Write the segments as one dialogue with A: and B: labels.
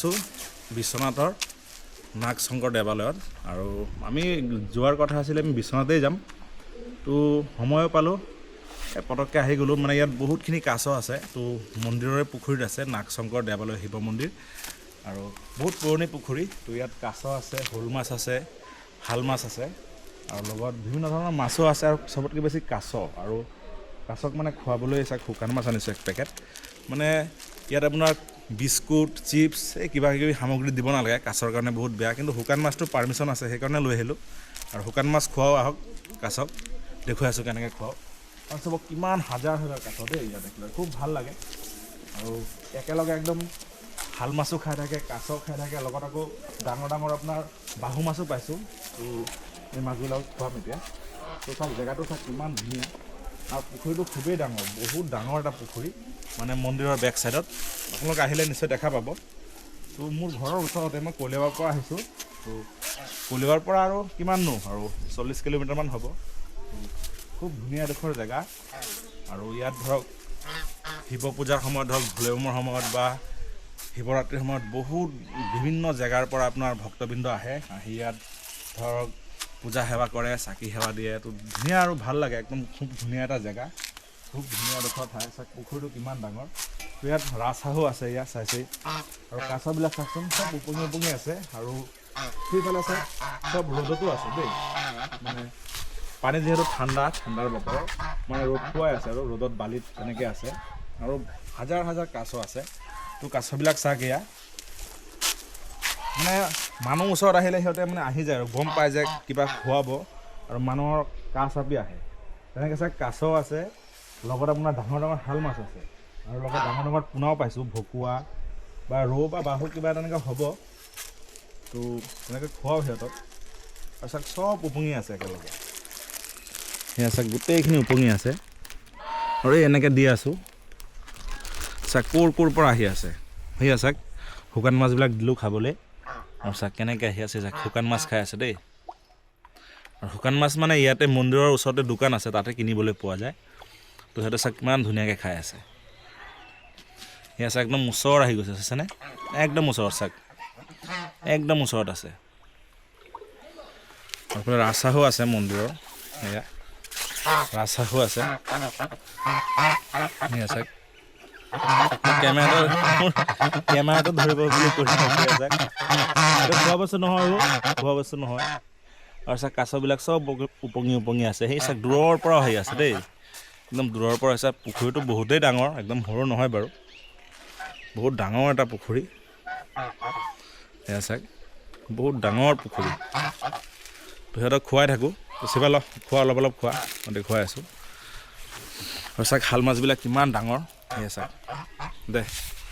A: আছোঁ বিশ্বনাথৰ নাগ শংকৰ দেৱালয়ত আৰু আমি যোৱাৰ কথা আছিলে আমি বিশ্বনাথেই যাম তো সময়ো পালোঁ পটককৈ আহি গ'লোঁ মানে ইয়াত বহুতখিনি কাছ আছে তো মন্দিৰৰে পুখুৰীত আছে নাগ শংকৰ দেৱালয় শিৱ মন্দিৰ আৰু বহুত পুৰণি পুখুৰী তো ইয়াত কাছ আছে শ'ল মাছ আছে শাল মাছ আছে আৰু লগত বিভিন্ন ধৰণৰ মাছো আছে আৰু চবতকৈ বেছি কাছ আৰু কাছক মানে খুৱাবলৈ চাওক শুকান মাছ আনিছোঁ এক পেকেট মানে ইয়াত আপোনাৰ বিস্কুট চিপছ এই কিবা কিবি সামগ্ৰী দিব নালাগে কাছৰ কাৰণে বহুত বেয়া কিন্তু শুকান মাছটো পাৰ্মিশ্যন আছে সেইকাৰণে লৈ আহিলোঁ আৰু শুকান মাছ খুৱাও আহক কাছক দেখুৱাই আছোঁ কেনেকৈ খুৱাওঁ আৰু চবক কিমান হাজাৰ হাজাৰ কাছ দেই ইয়াত দেখিলে খুব ভাল লাগে আৰু একেলগে একদম শাল মাছো খাই থাকে কাছ খাই থাকে লগত আকৌ ডাঙৰ ডাঙৰ আপোনাৰ বাহু মাছো পাইছোঁ তো এই মাছবিলাক খুৱাম এতিয়া তো চাওক জেগাটো চাওক কিমান ধুনীয়া আৰু পুখুৰীটো খুবেই ডাঙৰ বহুত ডাঙৰ এটা পুখুৰী মানে মন্দিৰৰ বেক চাইডত আপোনালোক আহিলে নিশ্চয় দেখা পাব তো মোৰ ঘৰৰ ওচৰতে মই কলিয়াবৰ পৰা আহিছোঁ তো কলিয়াবৰ পৰা আৰু কিমাননো আৰু 40 কিলোমিটাৰমান হ'ব খুব ধুনীয়া এডোখৰ জেগা আৰু ইয়াত ধৰক শিৱ পূজাৰ সময়ত ধৰক ভোলেবমৰ সময়ত বা শিৱৰাত্ৰিৰ সময়ত বহুত বিভিন্ন জেগাৰ পৰা আপোনাৰ ভক্তবৃন্দ আহে আহি ইয়াত ধৰক পূজা সেৱা কৰে চাকি সেৱা দিয়ে তো ধুনীয়া আৰু ভাল লাগে একদম খুব ধুনীয়া এটা জেগা খুব ধুনীয়া এডোখৰ ঠাই চাওক পুখুৰীটো কিমান ডাঙৰ তো ইয়াত ৰাজহাঁহো আছে ইয়াত চাইছেই আৰু কাছবিলাক চাওকচোন চব উপঙি আছে আৰু সেইফালে চাওক চব ৰ'দতো আছে দেই মানে পানী যিহেতু ঠাণ্ডাৰ বতৰ মানে ৰ'দ খুৱাই আছে আৰু ৰ'দত বালিত তেনেকৈ আছে আৰু হাজাৰ হাজাৰ কাছ আছে তো কাছবিলাক চাওক এয়া মানে মানুহ ওচৰত আহিলে সিহঁতে মানে আহি যায় আৰু গম পায় যে কিবা খুৱাব আৰু মানুহৰ কাছ চাপি আহে তেনেকৈ চাওক কাছ আছে লগত আপোনাৰ ডাঙৰ ডাঙৰ শাল মাছ আছে আৰু লগত ডাঙৰ ডাঙৰ পোনাও পাইছোঁ ভকুৱা বা ৰৌ বা বাহু কিবা তেনেকৈ হ'ব তো তেনেকৈ খুৱাও সিহঁতক আৰু চাওক চব উপঙি আছে একেলগে সেয়া চাওক গোটেইখিনি উপঙি আছে আৰু এই এনেকৈ দি আছোঁ চাওক ক'ৰ পৰা আহি আছে সেয়া চাওক শুকান মাছবিলাক দিলোঁ খাবলৈ আৰু চাওক কেনেকৈ আহি আছে চাওক শুকান মাছ খাই আছে দেই আৰু শুকান মাছ মানে ইয়াতে মন্দিৰৰ ওচৰতে দোকান আছে তাতে কিনিবলৈ পোৱা যায় তো সিহঁতে চাওক কিমান ধুনীয়াকৈ খাই আছে সেয়া চাওক একদম ওচৰ আহি গৈছে চাইছেনে একদম ওচৰত চাওক একদম ওচৰত আছে আপোনাৰ ৰাজহাঁহো আছে মন্দিৰৰ সেয়া ৰাজহাঁহো আছে সেয়া চাওক কেমেৰাটো ধৰিব বুলি কৰি চাওক এইটো খোৱা বস্তু নহয় খোৱা বস্তু নহয় আৰু চাওক কাছবিলাক চব উপঙি আছে সেই চাওক দূৰৰ পৰা আহি আছে দেই একদম দূৰৰ পৰা আছে পুখুৰীটো বহুতেই ডাঙৰ একদম সৰু নহয় বাৰু বহুত ডাঙৰ এটা পুখুৰী সেয়া চাওক বহুত ডাঙৰ পুখুৰী সিহঁতক খুৱাই থাকোঁ চিবা ল খোৱা অলপ খোৱা মই দেখুৱাই আছোঁ আৰু চাওক শাল মাছবিলাক কিমান ডাঙৰ সেয়া চাওক দে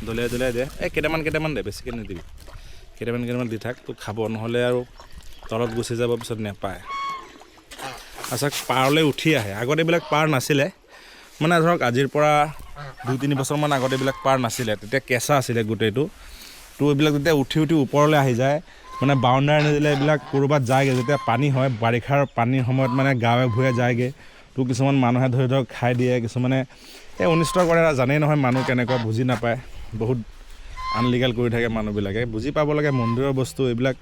A: দলিয়াই দে এই কেইটামান দে বেছিকৈ নিদিবি কেইটামান দি থাক তোক খাব নহ'লে আৰু তলত গুচি যাব পিছত নেপায় আৰু চাওক পাৰলৈ উঠি আহে আগত এইবিলাক পাৰ নাছিলে মানে ধৰক আজিৰ পৰা 2-3 বছৰমান আগত এইবিলাক পাৰ নাছিলে তেতিয়া কেঁচা আছিলে গোটেইটো তো এইবিলাক যেতিয়া উঠি ওপৰলৈ আহি যায় মানে বাউণ্ডাৰী নিদিলে এইবিলাক ক'ৰবাত যায়গৈ যেতিয়া পানী হয় বাৰিষাৰ পানীৰ সময়ত মানে গাঁৱে ভূঞে যায়গৈ তো কিছুমান মানুহে ধৰক খাই দিয়ে কিছুমানে এই অনিষ্ট কৰে জানেই নহয় মানুহ কেনেকুৱা বুজি নাপায় বহুত আনলিগেল কৰি থাকে মানুহবিলাকে বুজি পাব লাগে মন্দিৰৰ বস্তু এইবিলাক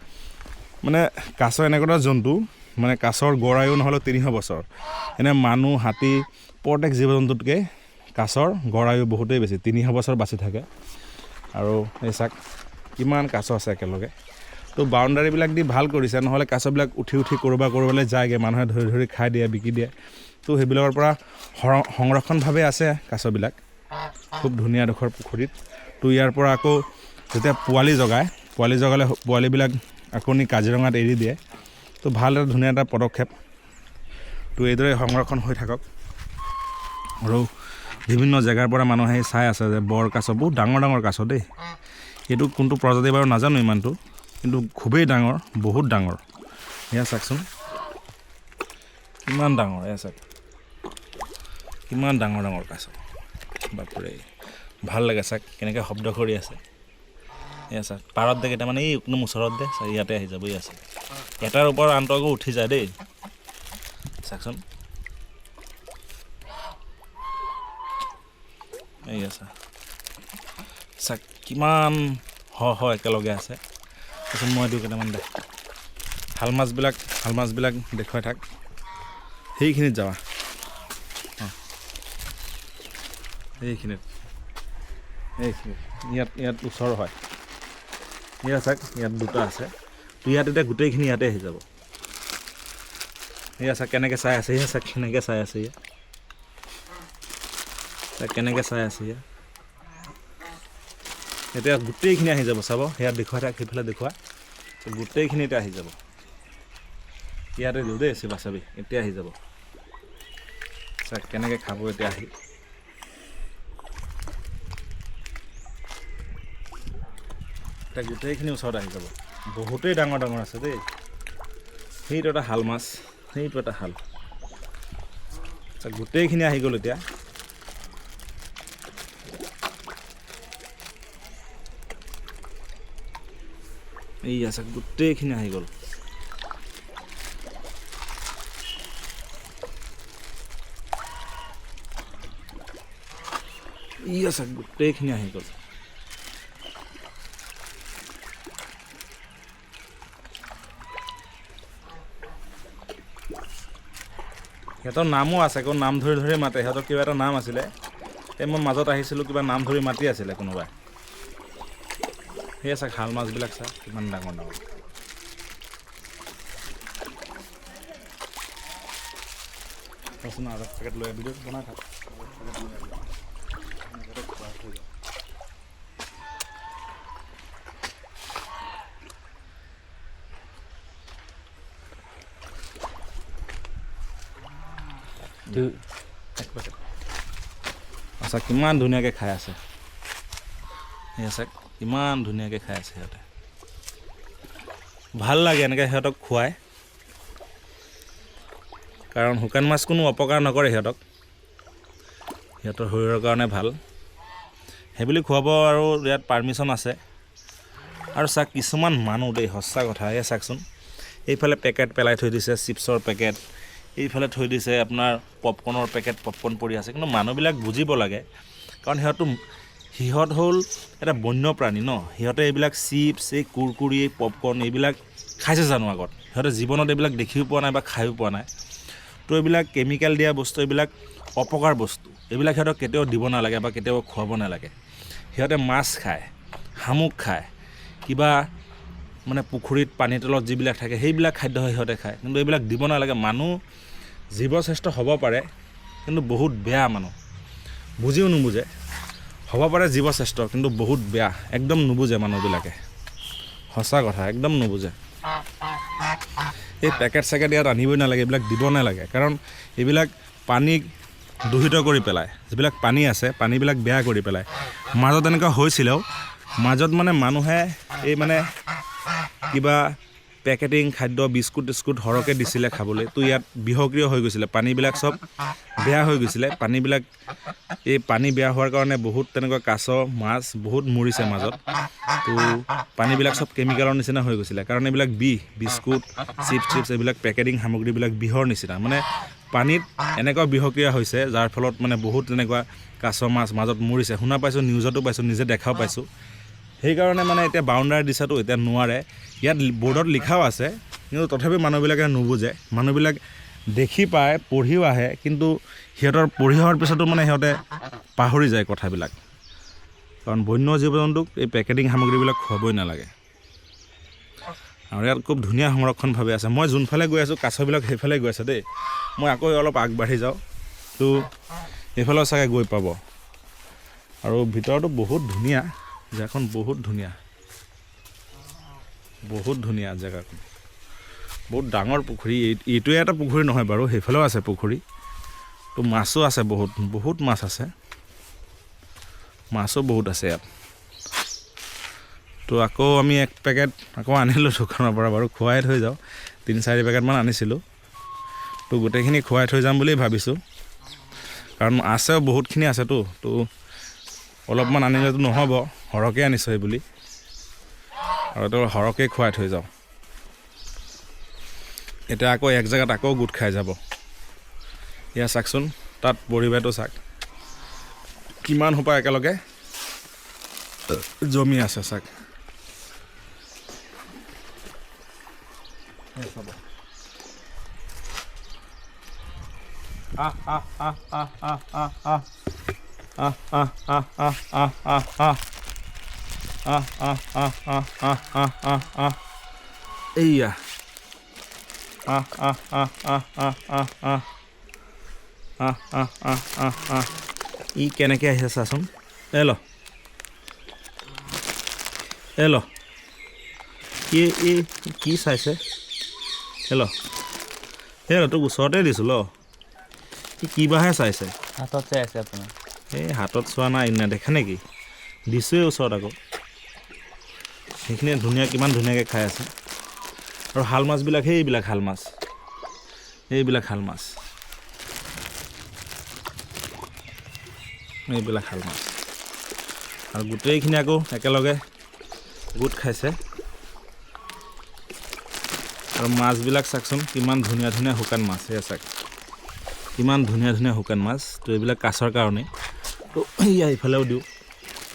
A: মানে কাছ এনেকুৱা এটা জন্তু মানে কাছৰ গড় আয়ু নহ'লেও 300 বছৰ এনে মানুহ হাতী প্ৰত্যেক জীৱ জন্তুতকৈ কাছৰ গড় আয়ু বহুতেই বেছি 300 বছৰ বাচি থাকে আৰু এই চাওক কিমান কাছ আছে একেলগে তো বাউণ্ডাৰীবিলাক দি ভাল কৰিছে নহ'লে কাছবিলাক উঠি ক'ৰবালৈ যায়গৈ মানুহে ধৰি খাই দিয়ে বিকি দিয়ে তো সেইবিলাকৰ পৰা সংৰক্ষণভাৱে আছে কাছবিলাক খুব ধুনীয়া এডোখৰ পুখুৰীত তো ইয়াৰ পৰা আকৌ যেতিয়া পোৱালি জগালে পোৱালিবিলাক আকৌ নি কাজিৰঙাত এৰি দিয়ে তো ভাল এটা ধুনীয়া এটা পদক্ষেপ তো এইদৰে সংৰক্ষণ হৈ থাকক আৰু বিভিন্ন জেগাৰ পৰা মানুহে চাই আছে যে বৰ কাছ বহুত ডাঙৰ কাছ দেই এইটো কোনটো প্ৰজাতি বাৰু নাজানো ইমানটো কিন্তু খুবেই ডাঙৰ বহুত ডাঙৰ এয়া চাওকচোন কিমান ডাঙৰ এয়া চাওক কিমান ডাঙৰ কাছ বাপৰে ভাল লাগে চাওক কেনেকৈ শব্দ কৰি আছে এয়া চাওক পাৰত দে কেইটামান এই একদম ওচৰত দে ইয়াতে আহি যাব আছে এটাৰ ওপৰত আনটো আকৌ উঠি যায় দেই চাওকচোন এই আছে চাওক কিমান হয় একেলগে আছে। তাৰপিছত মই দিওঁ কেইটামান দে। শাল মাছবিলাক দেখুৱাই থাক। সেইখিনিত যাবা এইখিনিত ইয়াত ওচৰ হয়। ইয়াত চাক, ইয়াত দুটা আছে। তো ইয়াত এতিয়া গোটেইখিনি ইয়াতে আহি যাব। এয়া চাক কেনেকৈ চাই আছে, এয়া চাক কেনেকৈ চাই আছে, ইয়াত চাক কেনেকৈ চাই আছে ইয়াত। এতিয়া গোটেইখিনি আহি যাব চাব। ইয়াত দেখুৱাই থাক, সেইফালে দেখুওৱা। গোটেইখিনি এতিয়া আহি যাব। ইয়াতে দিওঁ দেই চিবা চাবি, এতিয়া আহি যাব। চাক কেনেকৈ খাব এতিয়া আহি। এতিয়া গোটেইখিনি ওচৰত আহি যাব। বহুতেই ডাঙৰ আছে দেই। সেইটো এটা শাল মাছ, সেইটো এটা শাল। গোটেইখিনি আহি গ'ল এতিয়া। এই আছে গোটেইখিনি আহি গ'ল। ই আছে গোটেইখিনি আহি গ'ল। সিহঁতৰ নামো আছে, আকৌ নাম ধৰি মাতে। সিহঁতৰ কিবা এটা নাম আছিলে, এই মই মাজত আহিছিলোঁ, কিবা নাম ধৰি মাতি আছিলে কোনোবাই। সেয়া চাক শাল মাছবিলাক চাওক কিমান ডাঙৰ। আৰু পেকেট লৈ ভিডিঅ' বনাই থাক। আচ্ছা কিমান ধুনীয়াকৈ খাই আছে। সেয়া চাক কিমান ধুনীয়াকৈ খাই আছে সিহঁতে। ভাল লাগে এনেকৈ সিহঁতক খুৱাই, কাৰণ শুকান মাছ কোনো অপকাৰ নকৰে সিহঁতক। সিহঁতৰ শৰীৰৰ কাৰণে ভাল, সেইবুলি খুৱাব আৰু ইয়াত পাৰ্মিশ্যন আছে। আৰু চাক কিছুমান মানুহ দেই, সঁচা কথা। এয়া চাকচোন, এইফালে পেকেট পেলাই থৈ দিছে, চিপছৰ পেকেট। এইফালে থৈ দিছে আপোনাৰ পপকৰ্নৰ পেকেট, পপকৰ্ন পৰি আছে। কিন্তু মানুহবিলাক বুজিব লাগে, কাৰণ সিহঁত হ'ল এটা বন্যপ্ৰাণী ন। সিহঁতে এইবিলাক চিপছ, এই কুৰকুৰি, পপকৰ্ন এইবিলাক খাইছে জানো আগত? সিহঁতে জীৱনত এইবিলাক দেখিও পোৱা নাই বা খায়ো পোৱা নাই। তো এইবিলাক কেমিকেল দিয়া বস্তু, এইবিলাক অপকাৰ বস্তু। এইবিলাক সিহঁতক কেতিয়াও দিব নালাগে বা কেতিয়াও খুৱাব নালাগে। সিহঁতে মাছ খায়, শামুক খায়, কিবা মানে পুখুৰীত পানীৰ তলত যিবিলাক থাকে সেইবিলাক খাদ্য সিহঁতে খায়। কিন্তু এইবিলাক দিব নালাগে। মানুহ জীৱশ্ৰেষ্ঠ হ'ব পাৰে, কিন্তু বহুত বেয়া মানুহ, বুজিও নুবুজে। হ'ব পাৰে জীৱশ্ৰেষ্ঠ, কিন্তু বহুত বেয়া, একদম নুবুজে মানুহবিলাকে। সঁচা কথা, একদম নুবুজে। এই পেকেট চেকেট ইয়াত আনিবই নালাগে, এইবিলাক দিব নালাগে। কাৰণ এইবিলাক পানীক দূষিত কৰি পেলায়। যিবিলাক পানী আছে, পানীবিলাক বেয়া কৰি পেলায়। মাজত এনেকুৱা হৈছিলেও, মাজত মানে মানুহে এই মানে কিবা পেকেটিং খাদ্য, বিস্কুট টিস্কুট সৰহকৈ দিছিলে খাবলৈ। তো ইয়াত বিষক্ৰিয় হৈ গৈছিলে, পানীবিলাক চব বেয়া হৈ গৈছিলে। এই পানী বেয়া হোৱাৰ কাৰণে বহুত তেনেকুৱা কাছ, মাছ বহুত মৰিছে মাজত। তো পানীবিলাক চব কেমিকেলৰ নিচিনা হৈ গৈছিলে, কাৰণ এইবিলাক বিস্কুট, চিপছ এইবিলাক পেকেটিং সামগ্ৰীবিলাক বিষৰ নিচিনা। মানে পানীত এনেকুৱা বিষক্ৰিয়া হৈছে, যাৰ ফলত মানে বহুত তেনেকুৱা কাছ, মাছ মাজত মৰিছে। শুনা পাইছোঁ, নিউজতো পাইছোঁ, নিজে দেখাও পাইছোঁ। সেইকাৰণে মানে এতিয়া বাউণ্ডাৰী দিছাটো এতিয়া নোৱাৰে। ইয়াত বৰ্ডত লিখাও আছে, কিন্তু তথাপিও মানুহবিলাকে নুবুজে। মানুহবিলাক দেখি পায়, পঢ়িও আহে, কিন্তু সিহঁতৰ পঢ়ি অহাৰ পিছতো মানে সিহঁতে পাহৰি যায় কথাবিলাক। কাৰণ বন্য জীৱ জন্তুক এই পেকেটিং সামগ্ৰীবিলাক খুৱাবই নালাগে। আৰু ইয়াত খুব ধুনীয়া সংৰক্ষণভাৱে আছে। মই যোনফালে গৈ আছোঁ, কাছবিলাক সেইফালে গৈ আছে দেই। মই আকৌ অলপ আগবাঢ়ি যাওঁ, তো এইফালেও চাগে গৈ পাব। আৰু ভিতৰতো বহুত ধুনীয়া, জেগাখন বহুত ধুনীয়া, বহুত ধুনীয়া জেগাখন। বহুত ডাঙৰ পুখুৰী। এইটোৱে এটা পুখুৰী নহয় বাৰু, সেইফালেও আছে পুখুৰী। তো মাছো আছে, বহুত মাছ আছে, মাছো বহুত আছে ইয়াত। তো আকৌ আমি এক পেকেট আকৌ আনিলোঁ দোকানৰ পৰা বাৰু, খুৱাই থৈ যাওঁ। 3-4 পেকেটমান আনিছিলোঁ। তো গোটেইখিনি খুৱাই থৈ যাম বুলি ভাবিছোঁ, কাৰণ আছেও বহুতখিনি আছেতো। তো অলপমান আনিলেতো নহ'ব, সৰহকৈ আনিছোঁ এই বুলি, আৰু তো সৰহকৈ খুৱাই থৈ যাওঁ। এতিয়া আকৌ এক জেগাত আকৌ গোট খাই যাব। এয়া চাকচোন, তাত পৰিৱেশটো চাক, কিমান সোপা একেলগে জমি আছে চাক। চাব এইয়া ই কেনেকৈ আহিছে চাচোন ল কি চাইছে তোক ওচৰতে দিছোঁ ল কিবাহে চাইছে
B: হাতত চাই আছে আপোনাৰ
A: এই হাতত চোৱা নাই নেদেখা নেকি দিছোঁৱেই ওচৰত আকৌ সেইখিনি কিমান ধুনীয়াকৈ খাই আছে আৰু শাল মাছবিলাক এইবিলাক শাল মাছ এইবিলাক শাল মাছ আৰু গোটেইখিনি আকৌ একেলগে গোট খাইছে আৰু মাছবিলাক চাওকচোন কিমান ধুনীয়া ধুনীয়া শুকান মাছ এয়া চাওক কিমান ধুনীয়া ধুনীয়া শুকান মাছ তো এইবিলাক কাছৰ কাৰণে তো এয়া ইফালেও দিওঁ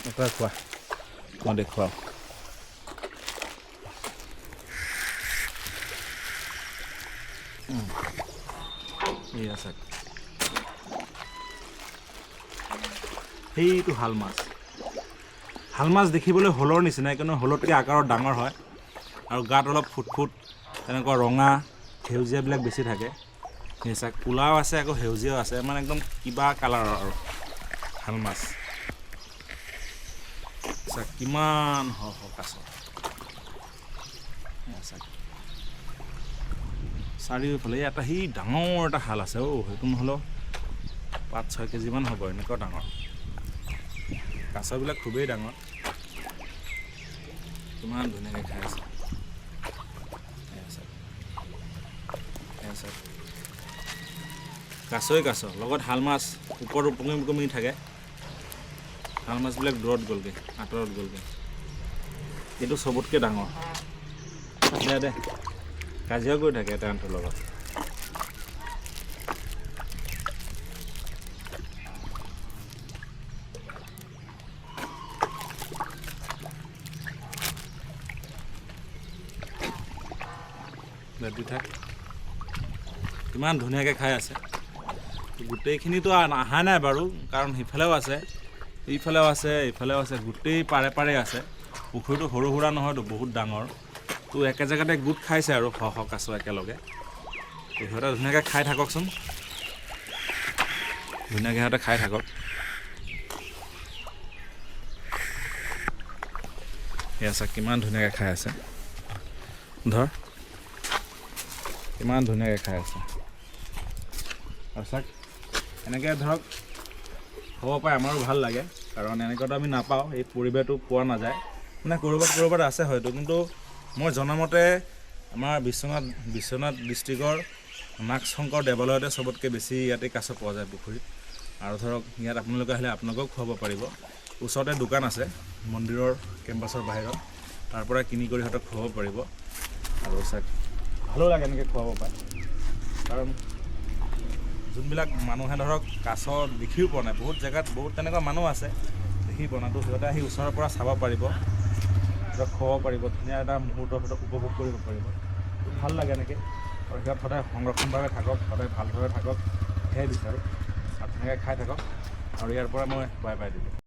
A: এটা খোৱা মই দেখুৱাওঁ এয়া চাওক সেইটো শাল মাছ দেখিবলৈ হলৰ নিচিনাই কিন্তু হলতকৈ আকাৰত ডাঙৰ হয় আৰু গাত অলপ ফুট তেনেকুৱা ৰঙা সেউজীয়াবিলাক বেছি থাকে সেই চাওক ক'লাও আছে আকৌ সেউজীয়াও আছে মানে একদম কিবা কালাৰৰ আৰু শাল মাছ চাওক কিমান কাছ চাওক চাৰিওফালে এটা সি ডাঙৰ এটা শাল আছে সেইটো নহ'লেও 5-6 কেজিমান হ'ব এনেকুৱা ডাঙৰ কাছবিলাক খুবেই ডাঙৰ কিমান ধুনীয়াকৈ খাই আছে কাছ লগত শাল মাছ ওপৰত উপঙি থাকে শাল মাছবিলাক দূৰত গ'লগৈ আঁতৰত গ'লগৈ এইটো চবতকৈ ডাঙৰ দে কাজিয়া কৰি থাকে এটা আনটোৰ লগত দি থাক কিমান ধুনীয়াকৈ খাই আছে গোটেইখিনিতো অহা নাই বাৰু কাৰণ সিফালেও আছে এইফালেও আছে গোটেই পাৰে আছে পুখুৰীটো সৰু সুৰা নহয়তো বহুত ডাঙৰ তো একে জেগাতে গোট খাইছে আৰু কাছ একেলগে তো সিহঁতে ধুনীয়াকৈ খাই থাককচোন সিহঁতে খাই থাকক এয়া চাওক কিমান ধুনীয়াকৈ খাই আছে ধৰ কিমান ধুনীয়াকৈ খাই আছে আৰু চাওক এনেকৈ ধৰক হ'ব পাৰে আমাৰো ভাল লাগে কাৰণ এনেকুৱাটো আমি নাপাওঁ এই পৰিৱেশটো পোৱা নাযায় মানে ক'ৰবাত আছে হয়তো কিন্তু মই জনামতে আমাৰ বিশ্বনাথ ডিষ্ট্ৰিক্টৰ মাক্স শংকৰ দেৱালয়তে চবতকৈ বেছি ইয়াতে কাছ পোৱা যায় পুখুৰীত আৰু ধৰক ইয়াত আপোনালোকে আহিলে আপোনালোকেও খুৱাব পাৰিব ওচৰতে দোকান আছে মন্দিৰৰ কেম্পাছৰ বাহিৰত তাৰ পৰা কিনি কৰি সিহঁতক খুৱাব পাৰিব আৰু চাওক ভালো লাগে এনেকৈ খুৱাব পাৰে কাৰণ যোনবিলাক মানুহে ধৰক কাছ দেখিও পোৱা নাই বহুত জেগাত বহুত তেনেকুৱা মানুহ আছে দেখি পোৱা নাই তো সিহঁতে আহি ওচৰৰ পৰা চাব পাৰিব সিহঁতক খুৱাব পাৰিব ধুনীয়া এটা মুহূৰ্ত সিহঁতক উপভোগ কৰিব পাৰিব ভাল লাগে এনেকৈ আৰু সিহঁত সদায় সংৰক্ষণভাৱে থাকক সদায় ভালদৰে থাকক সেয়াই বিচাৰোঁ আৰু ধুনীয়াকৈ খাই থাকক আৰু ইয়াৰ পৰা মই বাই দিলোঁ